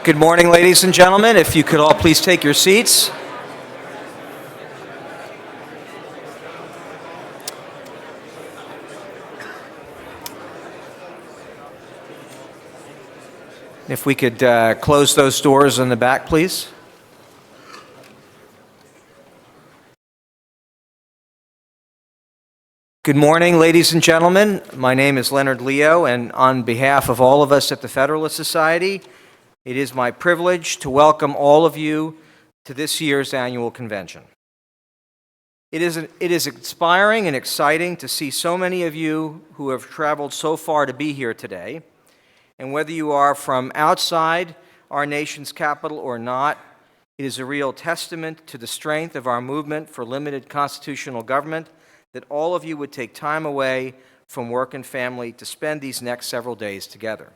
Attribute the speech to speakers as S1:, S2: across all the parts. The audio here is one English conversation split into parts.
S1: Good morning, ladies and gentlemen. If you could all please take your seats. If we could close those doors in the back, please. Good morning, ladies and gentlemen. My name is Leonard Leo, and on behalf of all of us at the Federalist Society, it is my privilege to welcome all of you to this year's annual convention. It is inspiring and exciting to see so many of you who have traveled so far to be here today. And whether you are from outside our nation's capital or not, it is a real testament to the strength of our movement for limited constitutional government that all of you would take time away from work and family to spend these next several days together.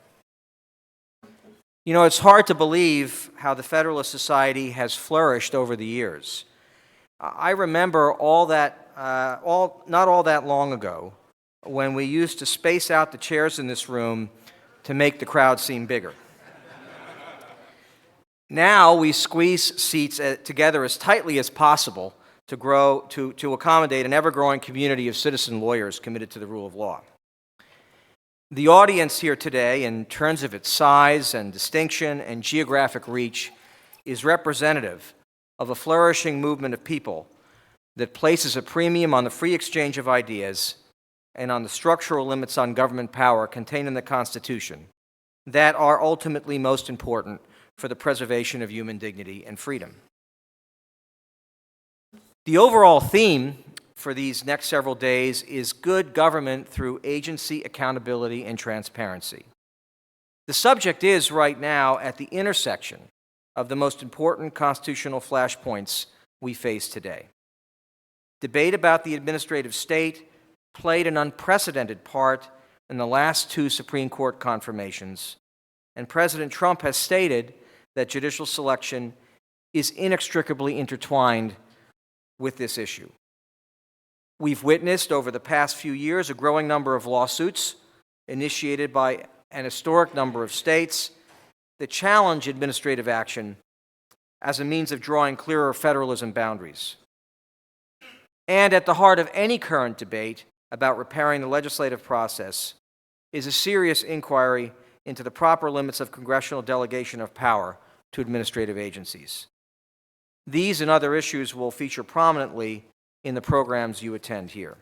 S1: You know, it's hard to believe how the Federalist Society has flourished over the years. I remember not all that long ago when we used to space out the chairs in this room to make the crowd seem bigger. Now we squeeze seats together as tightly as possible to accommodate an ever-growing community of citizen lawyers committed to the rule of law. The audience here today, in terms of its size and distinction and geographic reach, is representative of a flourishing movement of people that places a premium on the free exchange of ideas and on the structural limits on government power contained in the Constitution that are ultimately most important for the preservation of human dignity and freedom. The overall theme for these next several days is good government through agency, accountability, and transparency. The subject is right now at the intersection of the most important constitutional flashpoints we face today. Debate about the administrative state played an unprecedented part in the last two Supreme Court confirmations, and President Trump has stated that judicial selection is inextricably intertwined with this issue. We've witnessed over the past few years a growing number of lawsuits initiated by an historic number of states that challenge administrative action as a means of drawing clearer federalism boundaries. And at the heart of any current debate about repairing the legislative process is a serious inquiry into the proper limits of congressional delegation of power to administrative agencies. These and other issues will feature prominently in the programs you attend here.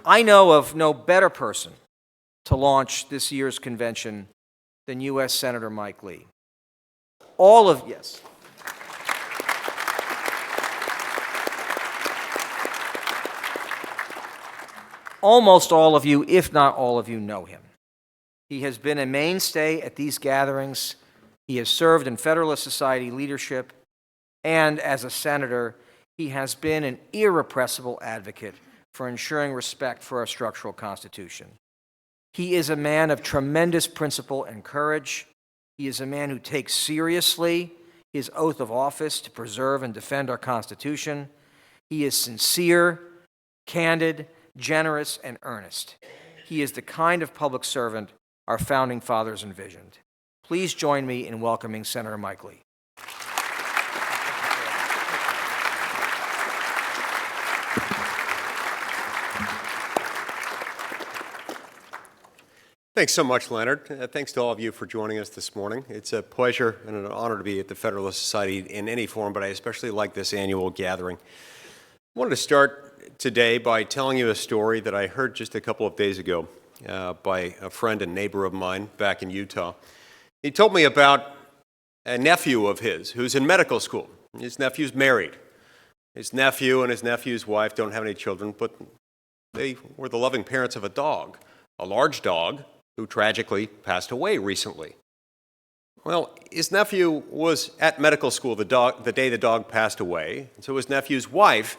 S1: I know of no better person to launch this year's convention than U.S. Senator Mike Lee. Almost all of you, if not all of you, know him. He has been a mainstay at these gatherings. He has served in Federalist Society leadership, and as a senator, he has been an irrepressible advocate for ensuring respect for our structural Constitution. He is a man of tremendous principle and courage. He is a man who takes seriously his oath of office to preserve and defend our Constitution. He is sincere, candid, generous, and earnest. He is the kind of public servant our founding fathers envisioned. Please join me in welcoming Senator Mike Lee.
S2: Thanks so much, Leonard. Thanks to all of you for joining us this morning. It's a pleasure and an honor to be at the Federalist Society in any form, but I especially like this annual gathering. I wanted to start today by telling you a story that I heard just a couple of days ago by a friend and neighbor of mine back in Utah. He told me about a nephew of his who's in medical school. His nephew's married. His nephew and his nephew's wife don't have any children, but they were the loving parents of a large dog, who tragically passed away recently. Well, his nephew was at medical school the day the dog passed away, and so his nephew's wife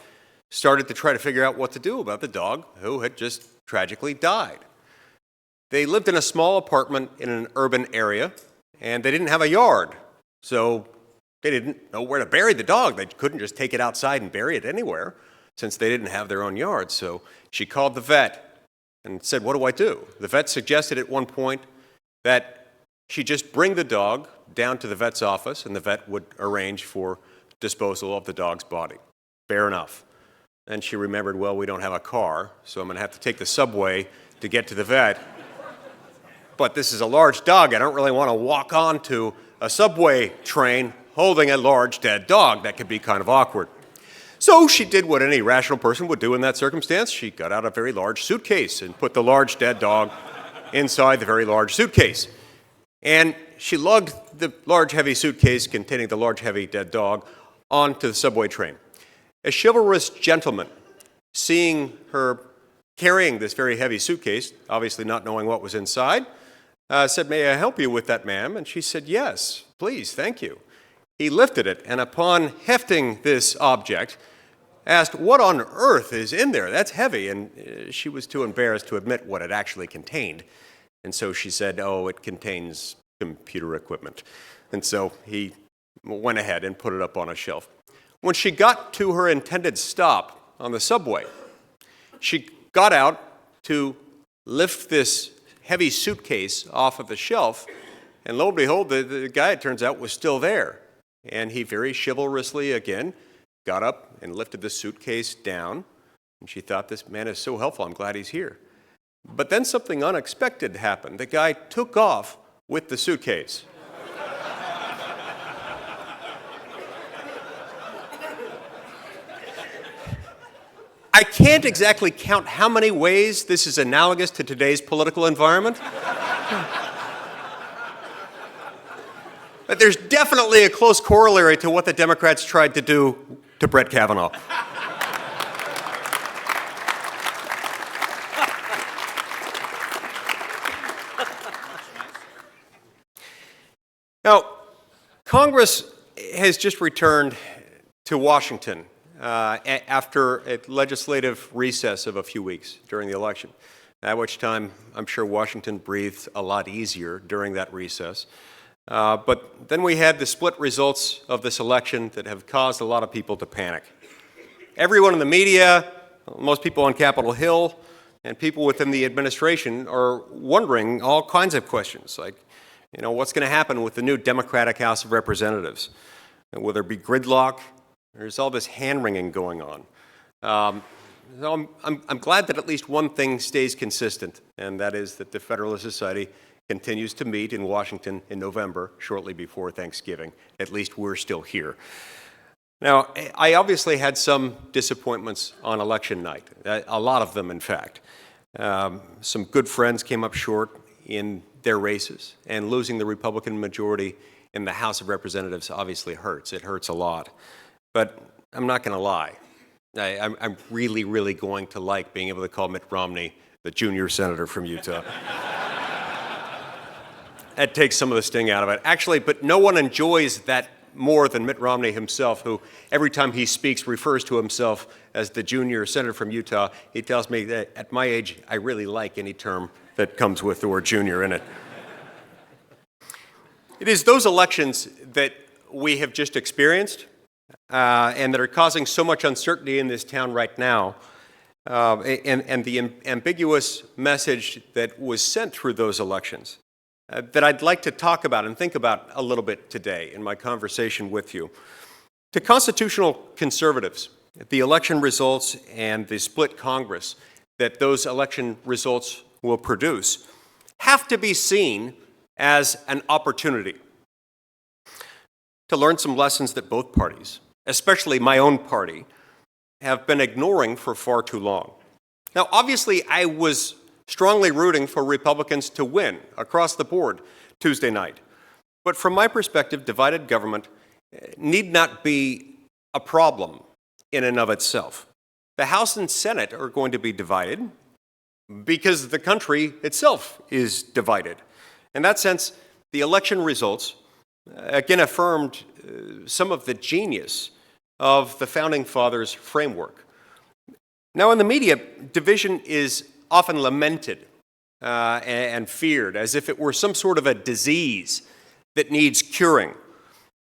S2: started to try to figure out what to do about the dog who had just tragically died. They lived in a small apartment in an urban area, and they didn't have a yard, so they didn't know where to bury the dog. They couldn't just take it outside and bury it anywhere, since they didn't have their own yard. So she called the vet and said, "What do I do?" The vet suggested at one point that she'd just bring the dog down to the vet's office, and the vet would arrange for disposal of the dog's body. Fair enough. Then she remembered, well, we don't have a car, so I'm going to have to take the subway to get to the vet. But this is a large dog. I don't really want to walk onto a subway train holding a large dead dog. That could be kind of awkward. So she did what any rational person would do in that circumstance. She got out a very large suitcase and put the large dead dog inside the very large suitcase. And she lugged the large heavy suitcase containing the large heavy dead dog onto the subway train. A chivalrous gentleman, seeing her carrying this very heavy suitcase, obviously not knowing what was inside, said, "May I help you with that, ma'am?" And she said, "Yes, please, thank you." He lifted it, and upon hefting this object, asked, "What on earth is in there? That's heavy." And she was too embarrassed to admit what it actually contained. And so she said, "Oh, it contains computer equipment." And so he went ahead and put it up on a shelf. When she got to her intended stop on the subway, she got out to lift this heavy suitcase off of the shelf, and lo and behold, the guy, it turns out, was still there. And he very chivalrously, again, got up and lifted the suitcase down, and she thought, this man is so helpful, I'm glad he's here. But then something unexpected happened. The guy took off with the suitcase. I can't exactly count how many ways this is analogous to today's political environment. But there's definitely a close corollary to what the Democrats tried to do to Brett Kavanaugh. Now, Congress has just returned to Washington after a legislative recess of a few weeks during the election, at which time I'm sure Washington breathed a lot easier during that recess. But then we had the split results of this election that have caused a lot of people to panic. Everyone in the media, most people on Capitol Hill, and people within the administration are wondering all kinds of questions, like, what's going to happen with the new Democratic House of Representatives? And will there be gridlock? There's all this hand-wringing going on. So I'm glad that at least one thing stays consistent, and that is that the Federalist Society continues to meet in Washington in November, shortly before Thanksgiving. At least we're still here. Now, I obviously had some disappointments on election night, a lot of them, in fact. Some good friends came up short in their races, and losing the Republican majority in the House of Representatives obviously hurts. It hurts a lot. But I'm not going to lie. I'm really, really going to like being able to call Mitt Romney the junior senator from Utah. That takes some of the sting out of it. Actually, but no one enjoys that more than Mitt Romney himself, who every time he speaks refers to himself as the junior senator from Utah. He tells me that at my age, I really like any term that comes with the word junior in it. It is those elections that we have just experienced and that are causing so much uncertainty in this town right now, and the ambiguous message that was sent through those elections that I'd like to talk about and think about a little bit today in my conversation with you. To constitutional conservatives, the election results and the split Congress that those election results will produce have to be seen as an opportunity to learn some lessons that both parties, especially my own party, have been ignoring for far too long. Now, obviously, I was strongly rooting for Republicans to win across the board Tuesday night. But from my perspective, divided government need not be a problem in and of itself. The House and Senate are going to be divided because the country itself is divided. In that sense, the election results again affirmed some of the genius of the Founding Fathers' framework. Now, in the media, division is often lamented and feared as if it were some sort of a disease that needs curing,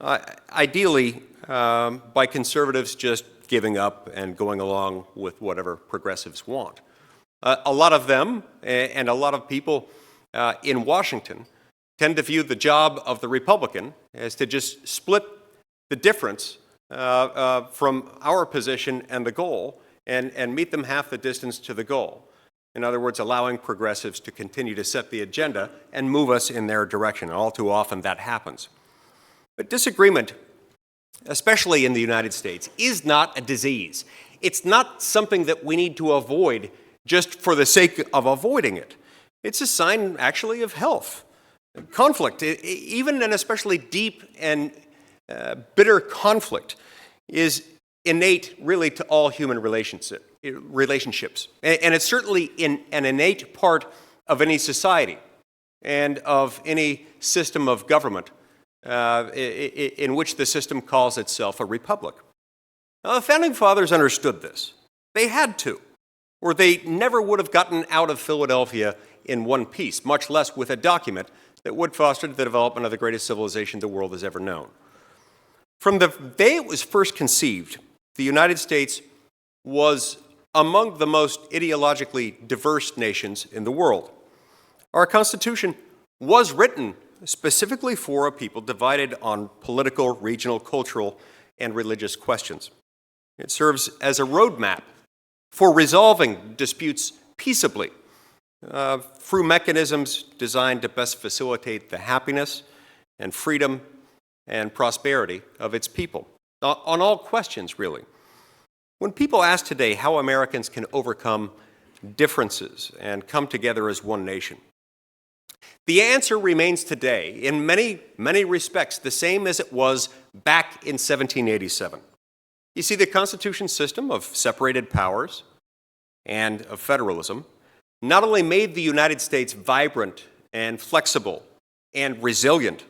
S2: ideally by conservatives just giving up and going along with whatever progressives want. A lot of them and a lot of people in Washington tend to view the job of the Republican as to just split the difference from our position and the goal and meet them half the distance to the goal. In other words, allowing progressives to continue to set the agenda and move us in their direction. And all too often that happens. But disagreement, especially in the United States, is not a disease. It's not something that we need to avoid just for the sake of avoiding it. It's a sign, actually, of health. Conflict, even and especially deep and bitter conflict, is innate, really, to all human relationships. And it's certainly an innate part of any society and of any system of government in which the system calls itself a republic. Now, the Founding Fathers understood this. They had to, or they never would have gotten out of Philadelphia in one piece, much less with a document that would foster the development of the greatest civilization the world has ever known. From the day it was first conceived, the United States was among the most ideologically diverse nations in the world. Our Constitution was written specifically for a people divided on political, regional, cultural, and religious questions. It serves as a roadmap for resolving disputes peaceably through mechanisms designed to best facilitate the happiness and freedom and prosperity of its people, on all questions, really. When people ask today how Americans can overcome differences and come together as one nation, the answer remains today, in many, many respects, the same as it was back in 1787. You see, the Constitution system of separated powers and of federalism not only made the United States vibrant and flexible and resilient,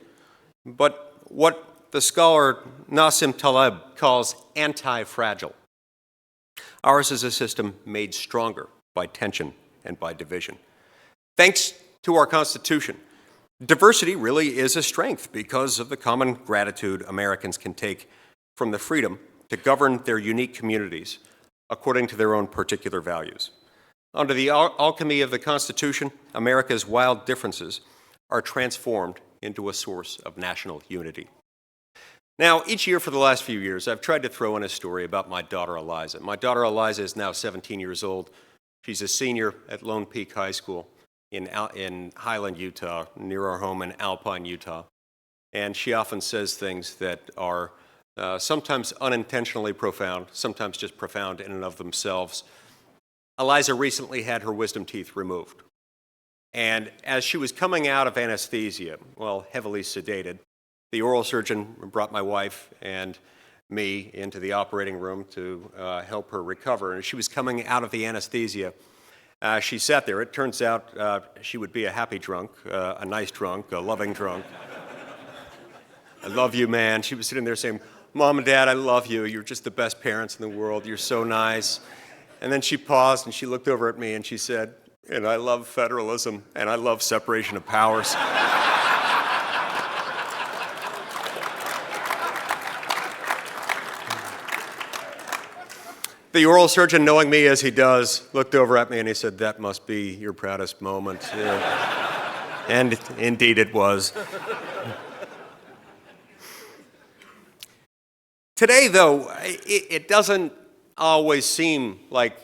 S2: but what the scholar Nassim Taleb calls anti-fragile. Ours is a system made stronger by tension and by division. Thanks to our Constitution, diversity really is a strength because of the common gratitude Americans can take from the freedom to govern their unique communities according to their own particular values. Under the alchemy of the Constitution, America's wild differences are transformed into a source of national unity. Now, each year for the last few years, I've tried to throw in a story about my daughter Eliza. My daughter Eliza is now 17 years old. She's a senior at Lone Peak High School in Highland, Utah, near our home in Alpine, Utah. And she often says things that are sometimes unintentionally profound, sometimes just profound in and of themselves. Eliza recently had her wisdom teeth removed. And as she was coming out of anesthesia, well, heavily sedated, the oral surgeon brought my wife and me into the operating room to help her recover. And as she was coming out of the anesthesia, she sat there. It turns out she would be a happy drunk, a nice drunk, a loving drunk. I love you, man. She was sitting there saying, Mom and Dad, I love you. You're just the best parents in the world. You're so nice. And then she paused and she looked over at me and she said, and I love federalism and I love separation of powers. The oral surgeon, knowing me as he does, looked over at me and he said, that must be your proudest moment. And indeed it was. Today, though, it doesn't always seem like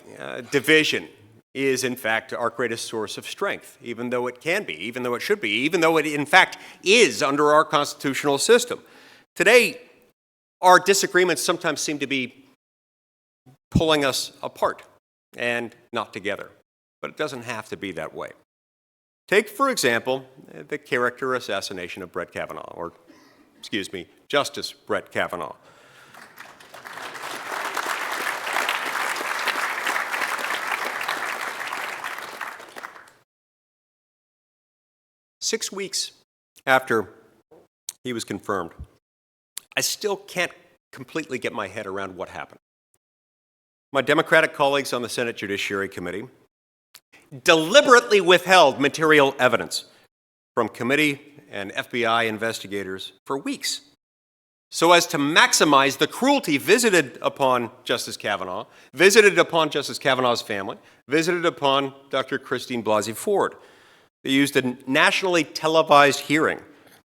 S2: division is, in fact, our greatest source of strength, even though it can be, even though it should be, even though it, in fact, is under our constitutional system. Today, our disagreements sometimes seem to be pulling us apart and not together, but it doesn't have to be that way. Take, for example, the character assassination of Brett Kavanaugh, or, Justice Brett Kavanaugh. Six weeks after he was confirmed, I still can't completely get my head around what happened. My Democratic colleagues on the Senate Judiciary Committee deliberately withheld material evidence from committee and FBI investigators for weeks so as to maximize the cruelty visited upon Justice Kavanaugh, visited upon Justice Kavanaugh's family, visited upon Dr. Christine Blasey Ford. They used a nationally televised hearing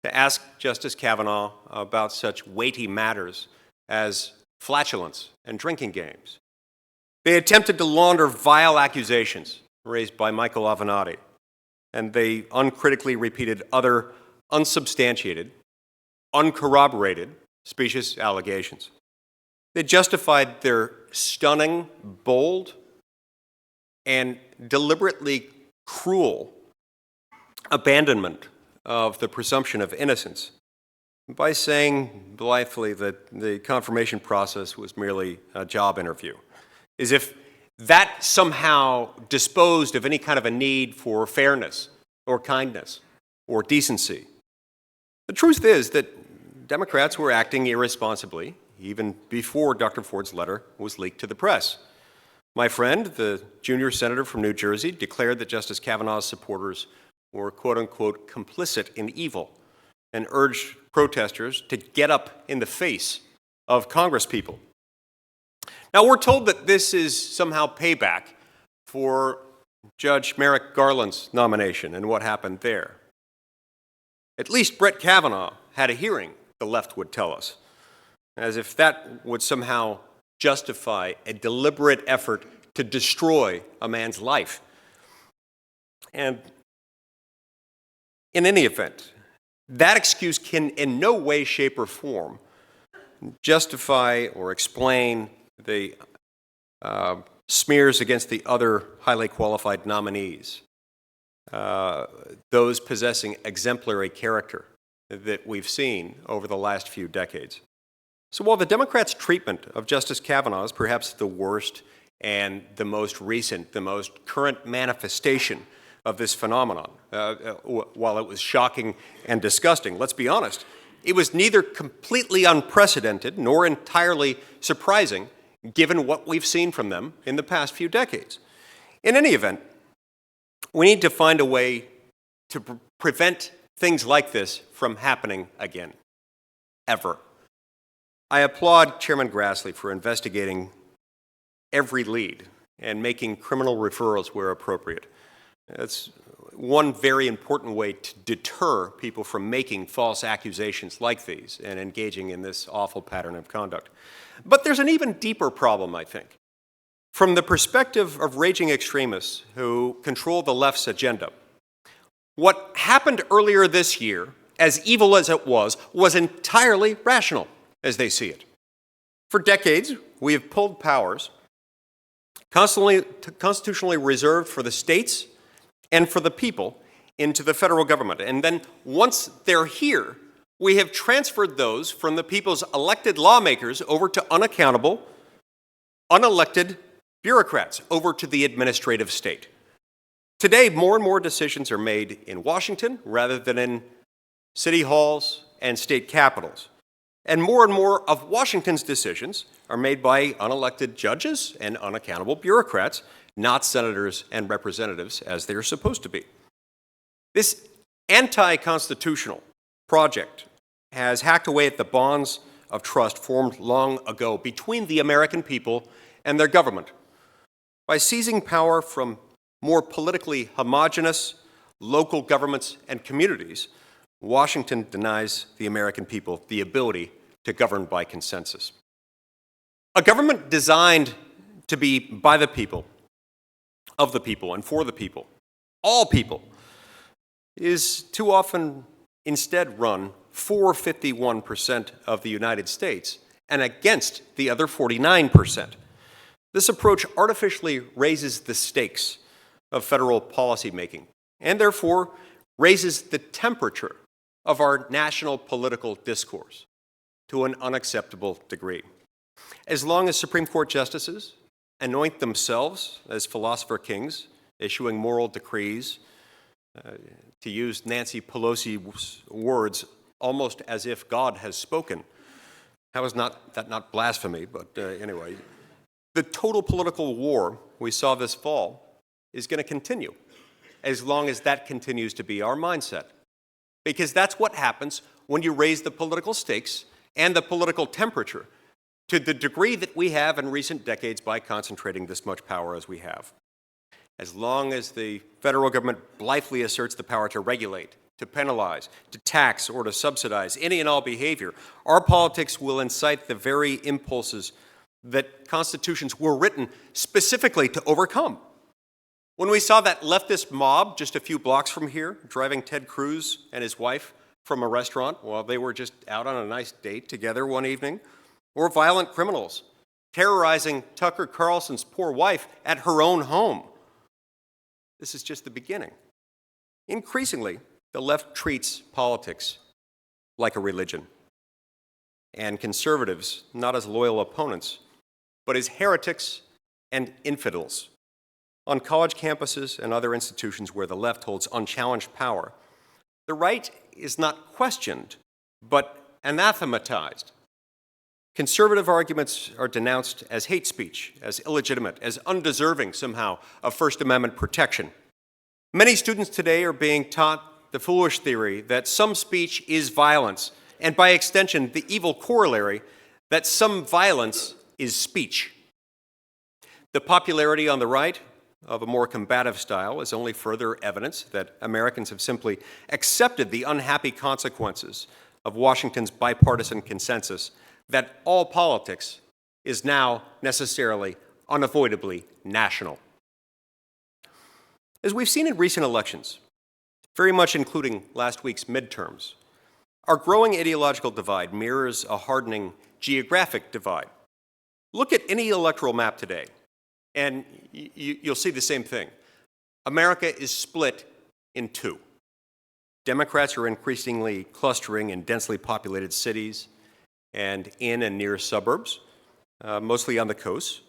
S2: to ask Justice Kavanaugh about such weighty matters as flatulence and drinking games. They attempted to launder vile accusations raised by Michael Avenatti, and they uncritically repeated other unsubstantiated, uncorroborated, specious allegations. They justified their stunning, bold, and deliberately cruel abandonment of the presumption of innocence by saying blithely that the confirmation process was merely a job interview, as if that somehow disposed of any kind of a need for fairness or kindness or decency. The truth is that Democrats were acting irresponsibly even before Dr. Ford's letter was leaked to the press. My friend, the junior senator from New Jersey, declared that Justice Kavanaugh's supporters were quote-unquote complicit in evil and urged protesters to get up in the face of Congresspeople. Now, we're told that this is somehow payback for Judge Merrick Garland's nomination and what happened there. At least Brett Kavanaugh had a hearing, the left would tell us, as if that would somehow justify a deliberate effort to destroy a man's life. And in any event, that excuse can in no way, shape, or form justify or explain the smears against the other highly qualified nominees, those possessing exemplary character that we've seen over the last few decades. So while the Democrats' treatment of Justice Kavanaugh is perhaps the worst and the most recent, the most current manifestation of this phenomenon, while it was shocking and disgusting, let's be honest, it was neither completely unprecedented nor entirely surprising given what we've seen from them in the past few decades. In any event, we need to find a way to prevent things like this from happening again, ever. I applaud Chairman Grassley for investigating every lead and making criminal referrals where appropriate. That's one very important way to deter people from making false accusations like these and engaging in this awful pattern of conduct. But there's an even deeper problem, I think. From the perspective of raging extremists who control the left's agenda, what happened earlier this year, as evil as it was entirely rational, as they see it. For decades, we have pulled powers constitutionally reserved for the states and for the people into the federal government. And then once they're here, we have transferred those from the people's elected lawmakers over to unaccountable, unelected bureaucrats, over to the administrative state. Today, more and more decisions are made in Washington rather than in city halls and state capitals. And more of Washington's decisions are made by unelected judges and unaccountable bureaucrats, not senators and representatives as they're supposed to be. This anti-constitutional project has hacked away at the bonds of trust formed long ago between the American people and their government. By seizing power from more politically homogenous local governments and communities, Washington denies the American people the ability to govern by consensus. A government designed to be by the people, of the people, and for the people, all people, is too often instead run for 51% of the United States and against the other 49%. This approach artificially raises the stakes of federal policymaking and therefore raises the temperature of our national political discourse to an unacceptable degree. As long as Supreme Court justices anoint themselves as philosopher kings, issuing moral decrees, to use Nancy Pelosi's words, almost as if God has spoken. How is that not blasphemy? But anyway, the total political war we saw this fall is going to continue as long as that continues to be our mindset. Because that's what happens when you raise the political stakes and the political temperature to the degree that we have in recent decades by concentrating this much power as we have. as long as the federal government blithely asserts the power to regulate, to penalize, to tax, or to subsidize any and all behavior, our politics will incite the very impulses that constitutions were written specifically to overcome. When we saw that leftist mob just a few blocks from here driving Ted Cruz and his wife from a restaurant while they were just out on a nice date together one evening, or violent criminals terrorizing Tucker Carlson's poor wife at her own home, this is just the beginning. Increasingly, the left treats politics like a religion, and conservatives not as loyal opponents, but as heretics and infidels. On college campuses and other institutions where the left holds unchallenged power, the right is not questioned, but anathematized. Conservative arguments are denounced as hate speech, as illegitimate, as undeserving somehow of First Amendment protection. Many students today are being taught the foolish theory that some speech is violence, and by extension, the evil corollary that some violence is speech. The popularity on the right of a more combative style is only further evidence that Americans have simply accepted the unhappy consequences of Washington's bipartisan consensus that all politics is now necessarily, unavoidably national. As we've seen in recent elections, very much including last week's midterms, our growing ideological divide mirrors a hardening geographic divide. Look at any electoral map today, and you'll see the same thing. America is split in two. Democrats are increasingly clustering in densely populated cities and in and near suburbs, mostly on the coast.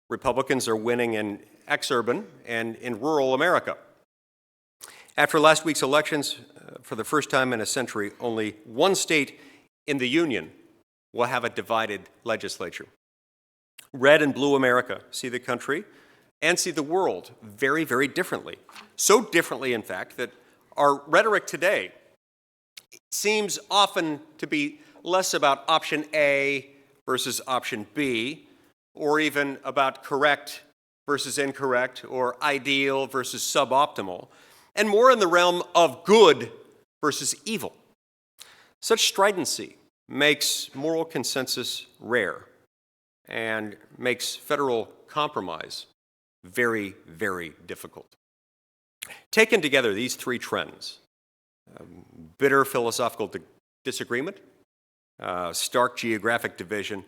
S2: Republicans are winning in exurban and in rural America. After last week's elections, for the first time in a century, only one state in the Union will have a divided legislature. Red and blue America see the country and see the world very, very differently. So differently, in fact, that our rhetoric today seems often to be less about option A versus option B, or even about correct versus incorrect, or ideal versus suboptimal, and more in the realm of good versus evil. Such stridency makes moral consensus rare and makes federal compromise very, very difficult. Taken together, these three trends, bitter philosophical disagreement, stark geographic division,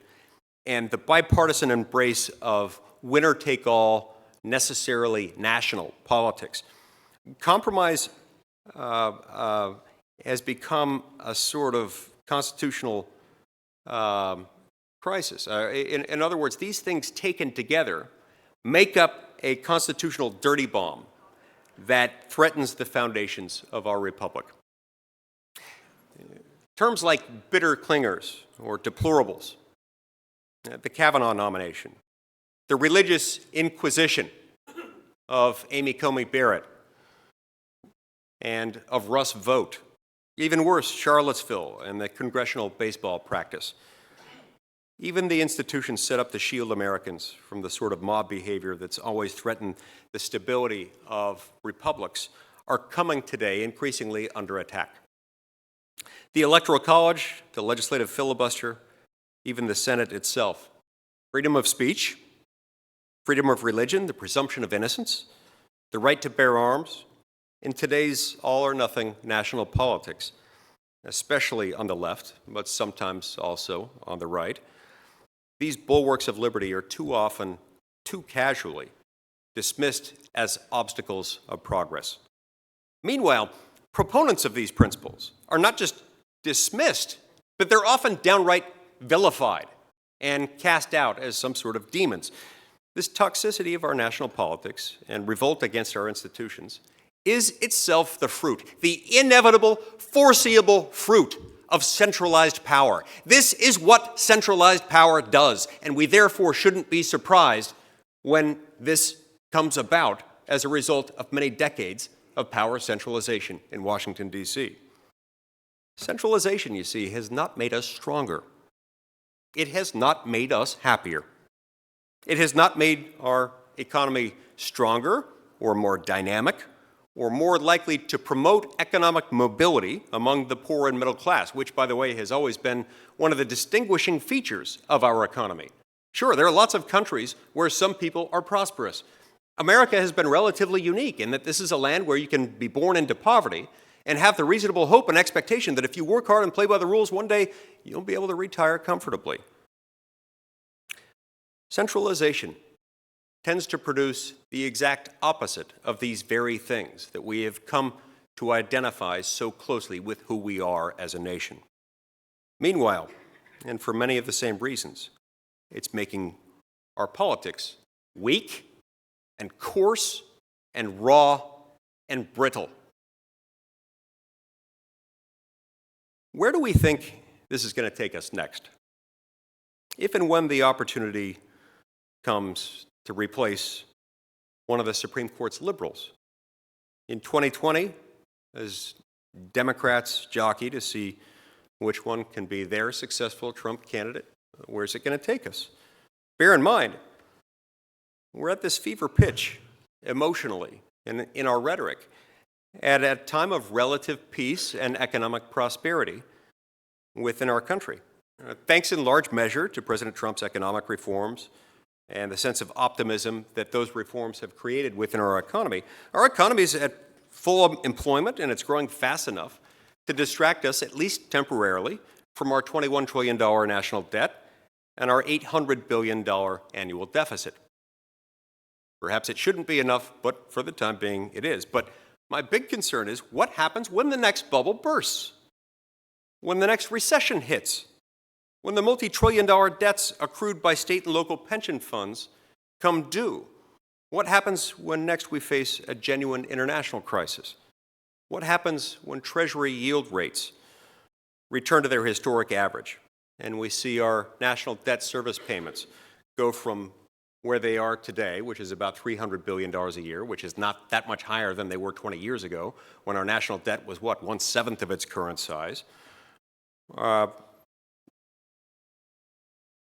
S2: and the bipartisan embrace of winner-take-all, necessarily national politics. Compromise has become a sort of constitutional crisis. In other words, these things taken together make up a constitutional dirty bomb that threatens the foundations of our republic. Terms like bitter clingers or deplorables, the Kavanaugh nomination, the religious inquisition of Amy Coney Barrett and of Russ Vought, even worse, Charlottesville and the congressional baseball practice. Even the institutions set up to shield Americans from the sort of mob behavior that's always threatened the stability of republics are coming today increasingly under attack. The Electoral College, the legislative filibuster, even the Senate itself. Freedom of speech, freedom of religion, the presumption of innocence, the right to bear arms, in today's all-or-nothing national politics, especially on the left, but sometimes also on the right, these bulwarks of liberty are too often, too casually, dismissed as obstacles of progress. Meanwhile, proponents of these principles are not just dismissed, but they're often downright vilified and cast out as some sort of demons. This toxicity of our national politics and revolt against our institutions is itself the fruit, the inevitable, foreseeable fruit of centralized power. This is what centralized power does, and we therefore shouldn't be surprised when this comes about as a result of many decades of power centralization in Washington, D.C. Centralization, you see, has not made us stronger. It has not made us happier. It has not made our economy stronger or more dynamic, or more likely to promote economic mobility among the poor and middle class, which, by the way, has always been one of the distinguishing features of our economy. Sure, there are lots of countries where some people are prosperous. America has been relatively unique in that this is a land where you can be born into poverty and have the reasonable hope and expectation that if you work hard and play by the rules, one day you'll be able to retire comfortably. Centralization tends to produce the exact opposite of these very things that we have come to identify so closely with who we are as a nation. Meanwhile, and for many of the same reasons, it's making our politics weak and coarse and raw and brittle. Where do we think this is going to take us next? If and when the opportunity comes to replace one of the Supreme Court's liberals. In 2020, as Democrats jockey to see which one can be their successful Trump candidate, where's it going to take us? Bear in mind, we're at this fever pitch emotionally and in our rhetoric at a time of relative peace and economic prosperity within our country. Thanks in large measure to President Trump's economic reforms and the sense of optimism that those reforms have created within our economy. Our economy is at full employment, and it's growing fast enough to distract us, at least temporarily, from our $21 trillion national debt and our $800 billion annual deficit. Perhaps it shouldn't be enough, but for the time being, it is. But my big concern is what happens when the next bubble bursts, when the next recession hits, when the multi-trillion-dollar debts accrued by state and local pension funds come due. What happens when next we face a genuine international crisis? What happens when Treasury yield rates return to their historic average and we see our national debt service payments go from where they are today, which is about $300 billion a year, which is not that much higher than they were 20 years ago when our national debt was, 1/7 of its current size,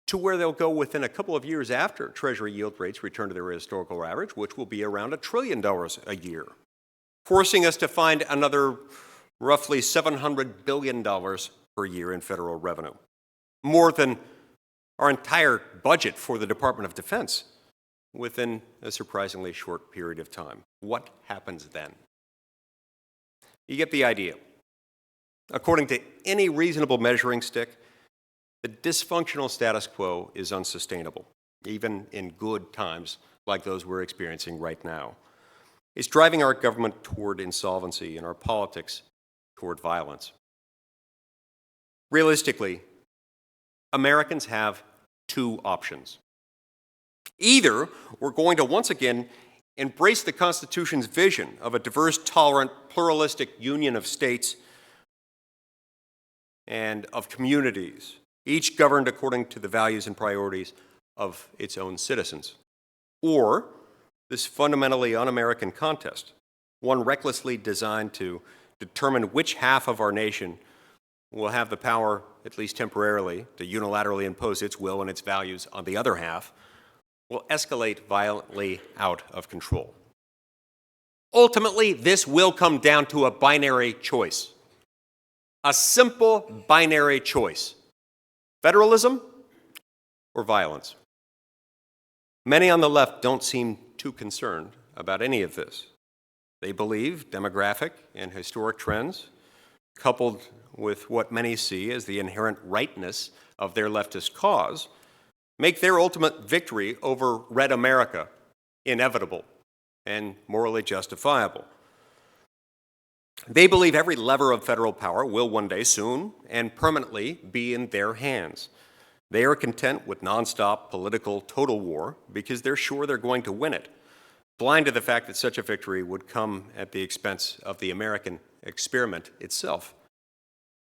S2: to where they'll go within a couple of years after Treasury yield rates return to their historical average, which will be around $1 trillion a year, forcing us to find another roughly $700 billion per year in federal revenue, more than our entire budget for the Department of Defense within a surprisingly short period of time. What happens then? You get the idea. According to any reasonable measuring stick, the dysfunctional status quo is unsustainable, even in good times like those we're experiencing right now. It's driving our government toward insolvency and our politics toward violence. Realistically, Americans have two options. Either we're going to once again embrace the Constitution's vision of a diverse, tolerant, pluralistic union of states and of communities, each governed according to the values and priorities of its own citizens. Or this fundamentally un-American contest, one recklessly designed to determine which half of our nation will have the power, at least temporarily, to unilaterally impose its will and its values on the other half, will escalate violently out of control. Ultimately, this will come down to a binary choice. A simple binary choice. Federalism or violence? Many on the left don't seem too concerned about any of this. They believe demographic and historic trends, coupled with what many see as the inherent rightness of their leftist cause, make their ultimate victory over Red America inevitable and morally justifiable. They believe every lever of federal power will one day soon and permanently be in their hands. They are content with nonstop political total war because they're sure they're going to win it, blind to the fact that such a victory would come at the expense of the American experiment itself.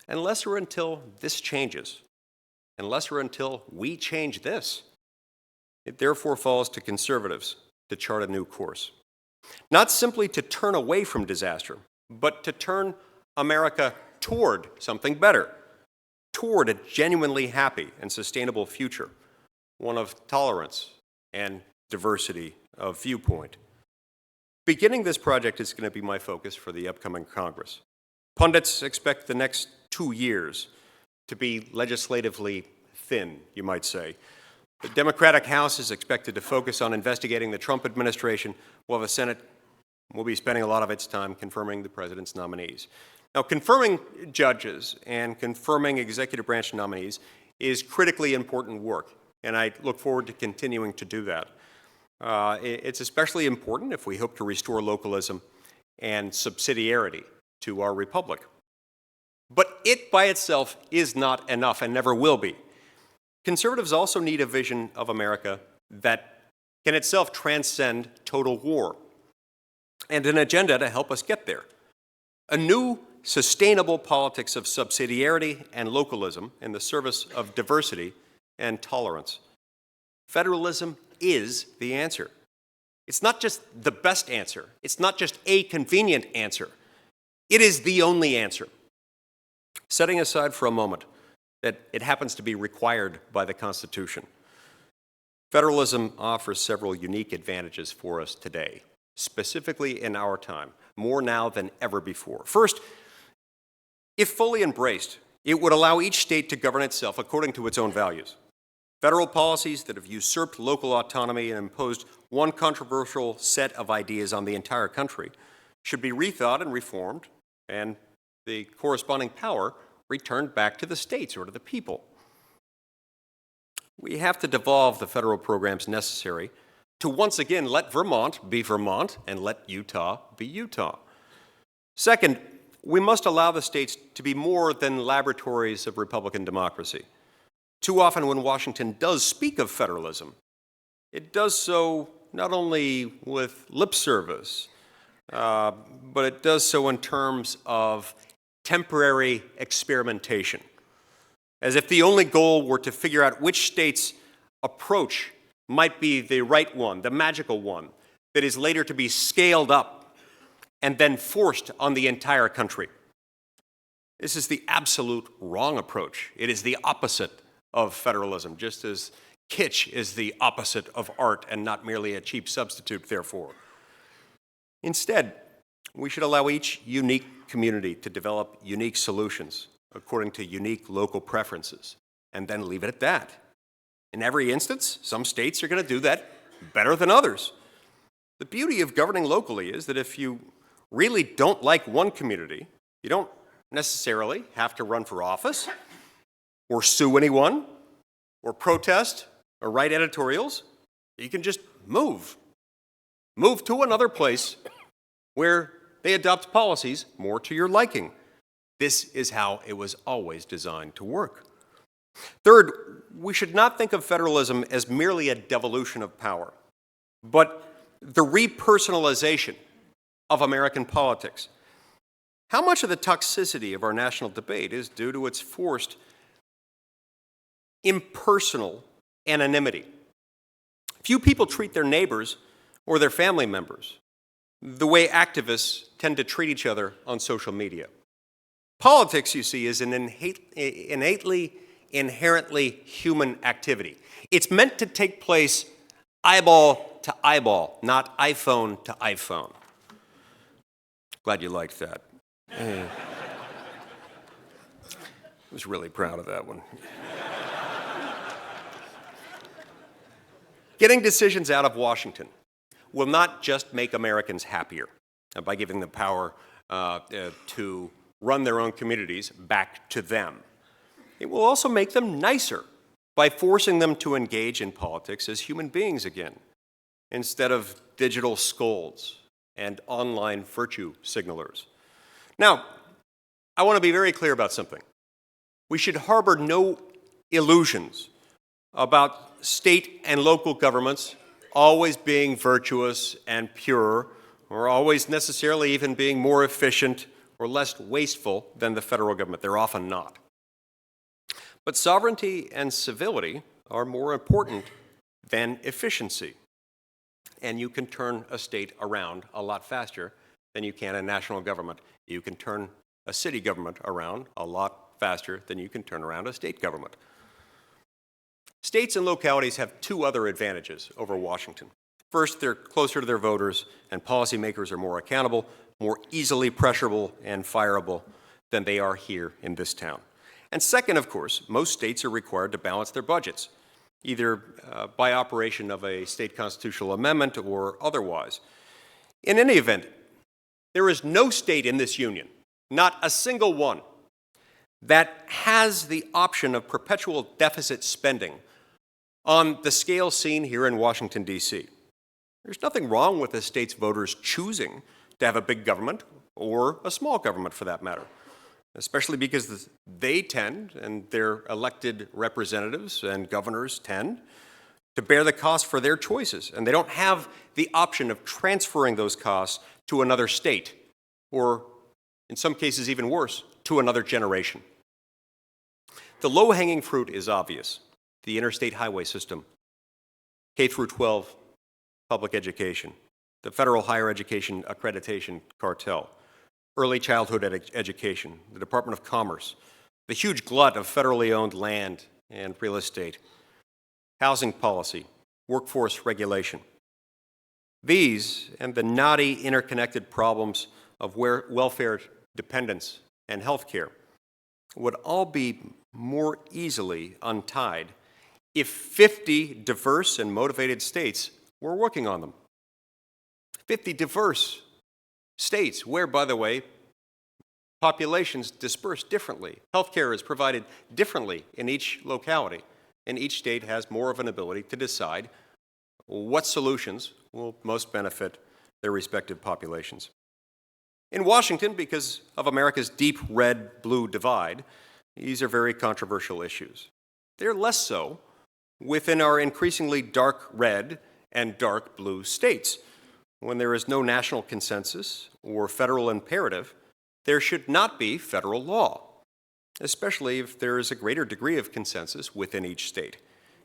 S2: Unless or until this changes, unless or until we change this, it therefore falls to conservatives to chart a new course. Not simply to turn away from disaster, but to turn America toward something better, toward a genuinely happy and sustainable future, one of tolerance and diversity of viewpoint. Beginning this project is going to be my focus for the upcoming Congress. Pundits expect the next 2 years to be legislatively thin, you might say. The Democratic House is expected to focus on investigating the Trump administration, while the Senate will be spending a lot of its time confirming the president's nominees. Now, confirming judges and confirming executive branch nominees is critically important work, and I look forward to continuing to do that. It's especially important if we hope to restore localism and subsidiarity to our republic. But it by itself is not enough and never will be. Conservatives also need a vision of America that can itself transcend total war, and an agenda to help us get there. A new, sustainable politics of subsidiarity and localism in the service of diversity and tolerance. Federalism is the answer. It's not just the best answer. It's not just a convenient answer. It is the only answer. Setting aside for a moment that it happens to be required by the Constitution, federalism offers several unique advantages for us today, specifically in our time, more now than ever before. First, if fully embraced, it would allow each state to govern itself according to its own values. Federal policies that have usurped local autonomy and imposed one controversial set of ideas on the entire country should be rethought and reformed, and the corresponding power returned back to the states or to the people. We have to devolve the federal programs necessary to once again let Vermont be Vermont and let Utah be Utah. Second, we must allow the states to be more than laboratories of Republican democracy. Too often when Washington does speak of federalism, it does so not only with lip service, but it does so in terms of temporary experimentation, as if the only goal were to figure out which state's approach might be the right one, the magical one, that is later to be scaled up and then forced on the entire country. This is the absolute wrong approach. It is the opposite of federalism, just as kitsch is the opposite of art and not merely a cheap substitute, therefore. Instead, we should allow each unique community to develop unique solutions according to unique local preferences, and then leave it at that. In every instance, some states are going to do that better than others. The beauty of governing locally is that if you really don't like one community, you don't necessarily have to run for office, or sue anyone, or protest, or write editorials. You can just move. Move to another place where they adopt policies more to your liking. This is how it was always designed to work. Third, we should not think of federalism as merely a devolution of power, but the repersonalization of American politics. How much of the toxicity of our national debate is due to its forced impersonal anonymity? Few people treat their neighbors or their family members the way activists tend to treat each other on social media. Politics, you see, is an innately, inherently human activity. It's meant to take place eyeball to eyeball, not iPhone to iPhone. Glad you liked that. I was really proud of that one. Getting decisions out of Washington will not just make Americans happier by giving the power to run their own communities back to them. It will also make them nicer by forcing them to engage in politics as human beings again, instead of digital scolds and online virtue signalers. Now, I want to be very clear about something. We should harbor no illusions about state and local governments always being virtuous and pure, or always necessarily even being more efficient or less wasteful than the federal government. They're often not. But sovereignty and civility are more important than efficiency. And you can turn a state around a lot faster than you can a national government. You can turn a city government around a lot faster than you can turn around a state government. States and localities have two other advantages over Washington. First, they're closer to their voters, and policymakers are more accountable, more easily pressurable and fireable than they are here in this town. And second, of course, most states are required to balance their budgets, either by operation of a state constitutional amendment or otherwise. In any event, there is no state in this union, not a single one, that has the option of perpetual deficit spending on the scale seen here in Washington, D.C. There's nothing wrong with a state's voters choosing to have a big government or a small government for that matter, especially because they tend, and their elected representatives and governors tend, to bear the cost for their choices. And they don't have the option of transferring those costs to another state, or in some cases even worse, to another generation. The low-hanging fruit is obvious. The interstate highway system, K through 12 public education, the federal higher education accreditation cartel, early childhood education, the Department of Commerce, the huge glut of federally owned land and real estate, housing policy, workforce regulation. These and the knotty interconnected problems of welfare dependence and health care would all be more easily untied if 50 diverse and motivated states were working on them. 50 diverse states where, by the way, populations disperse differently. Healthcare is provided differently in each locality, and each state has more of an ability to decide what solutions will most benefit their respective populations. In Washington, because of America's deep red-blue divide, these are very controversial issues. They're less so within our increasingly dark red and dark blue states. When there is no national consensus or federal imperative, there should not be federal law, especially if there is a greater degree of consensus within each state.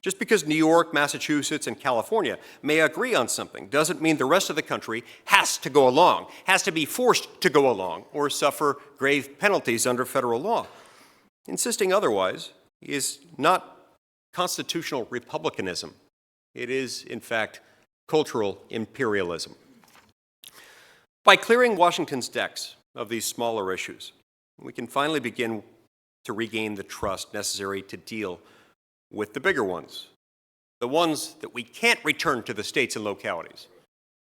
S2: Just because New York, Massachusetts, and California may agree on something doesn't mean the rest of the country has to go along, has to be forced to go along, or suffer grave penalties under federal law. Insisting otherwise is not constitutional republicanism. It is, in fact, cultural imperialism. By clearing Washington's decks of these smaller issues, we can finally begin to regain the trust necessary to deal with the bigger ones, the ones that we can't return to the states and localities,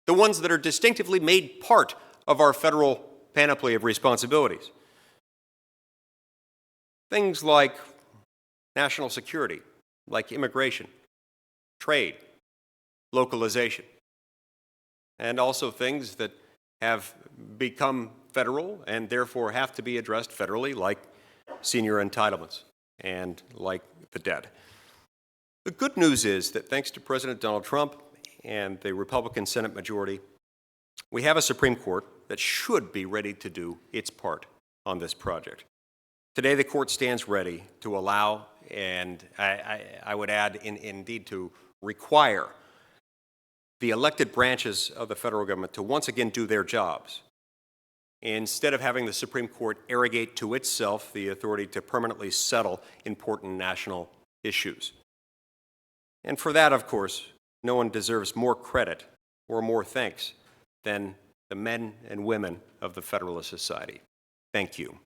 S2: the ones that are distinctively made part of our federal panoply of responsibilities. Things like national security, like immigration, trade, localization, and also things that have become federal and therefore have to be addressed federally, like senior entitlements and like the debt. The good news is that thanks to President Donald Trump and the Republican Senate majority, we have a Supreme Court that should be ready to do its part on this project. Today, the court stands ready to allow, and I would add, indeed, to require the elected branches of the federal government to once again do their jobs, instead of having the Supreme Court arrogate to itself the authority to permanently settle important national issues. And for that, of course, no one deserves more credit or more thanks than the men and women of the Federalist Society. Thank you.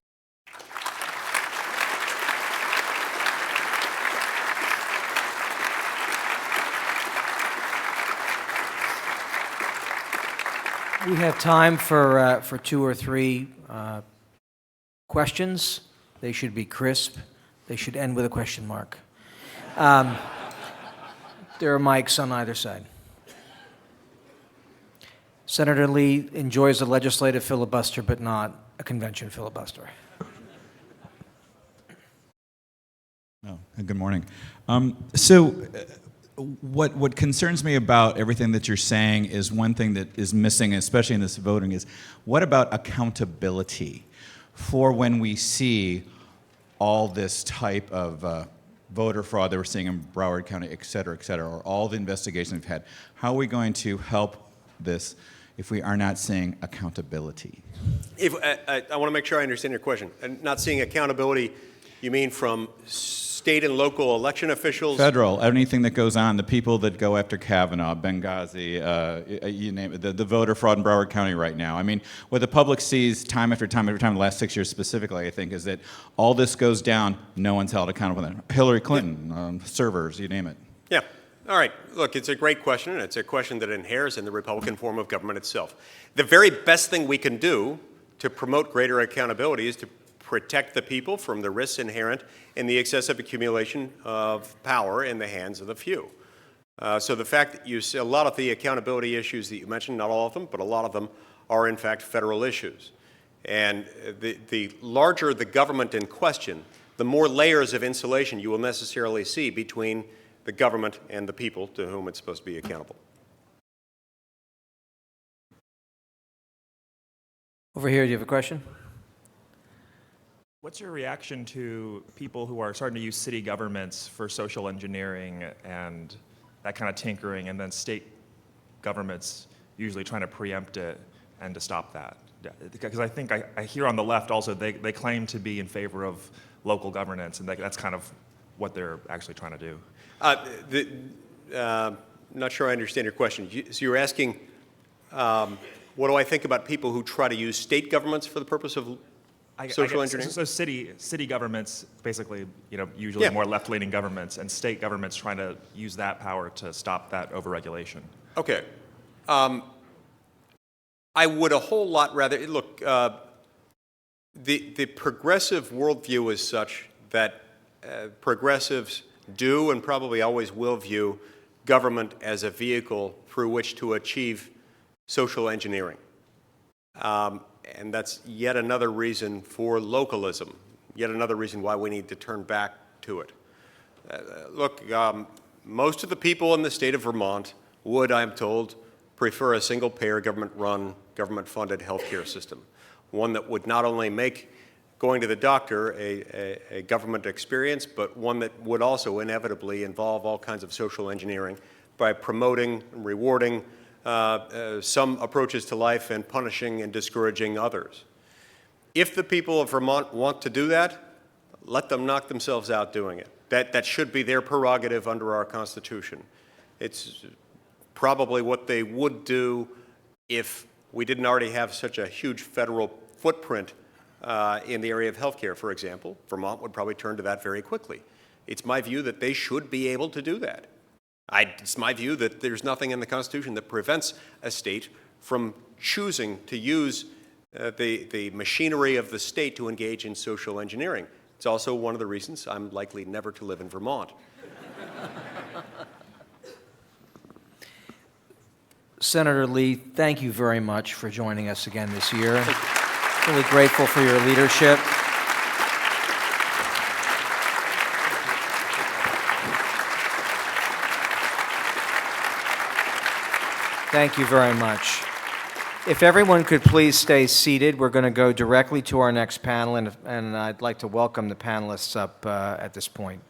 S1: We have time for 2 or 3 questions. They should be crisp. They should end with a question mark. There are mics on either side. Senator Lee enjoys a legislative filibuster, but not a convention filibuster.
S3: Good morning. What concerns me about everything that you're saying is one thing that is missing, especially in this voting, is what about accountability for when we see all this type of voter fraud that we're seeing in Broward County, et cetera, or all the investigations we've had? How are we going to help this if we are not seeing accountability?
S2: I want to make sure I understand your question. And not seeing accountability, you mean from state and local election officials.
S3: Federal, anything that goes on, the people that go after Kavanaugh, Benghazi, you name it, the voter fraud in Broward County right now. I mean, what the public sees time after time after time, the last 6 years specifically, I think, is that all this goes down, no one's held accountable. Hillary Clinton, servers, you name it.
S2: Yeah. All right. Look, it's a great question, and it's a question that inheres in the Republican form of government itself. The very best thing we can do to promote greater accountability is to protect the people from the risks inherent in the excessive accumulation of power in the hands of the few. So the fact that you see a lot of the accountability issues that you mentioned, not all of them, but a lot of them are in fact federal issues. And the larger the government in question, the more layers of insulation you will necessarily see between the government and the people to whom it's supposed to be accountable.
S1: Over here, do you have a question?
S4: What's your reaction to people who are starting to use city governments for social engineering and that kind of tinkering, and then state governments usually trying to preempt it and to stop that? Because I think I hear on the left also they claim to be in favor of local governance, and that's kind of what they're actually trying to do.
S2: Not sure I understand your question. So you're asking, what do I think about people who try to use state governments for the purpose of social engineering?
S4: So city governments, basically, usually more left-leaning governments, and state governments trying to use that power to stop that overregulation.
S2: Okay. I would a whole lot rather, look, the progressive worldview is such that progressives do and probably always will view government as a vehicle through which to achieve social engineering. And that's yet another reason for localism, yet another reason why we need to turn back to it. Look, most of the people in the state of Vermont would, I'm told, prefer a single-payer, government-run, government-funded healthcare system, one that would not only make going to the doctor a government experience, but one that would also inevitably involve all kinds of social engineering by promoting and rewarding some approaches to life and punishing and discouraging others. If the people of Vermont want to do that, let them knock themselves out doing it. That should be their prerogative under our Constitution. It's probably what they would do if we didn't already have such a huge federal footprint in the area of healthcare, for example. Vermont would probably turn to that very quickly. It's my view that they should be able to do that. It's my view that there's nothing in the Constitution that prevents a state from choosing to use the machinery of the state to engage in social engineering. It's also one of the reasons I'm likely never to live in Vermont.
S1: Senator Lee, thank you very much for joining us again this year. Really grateful for your leadership. Thank you very much. If everyone could please stay seated, we're going to go directly to our next panel, and I'd like to welcome the panelists up at this point.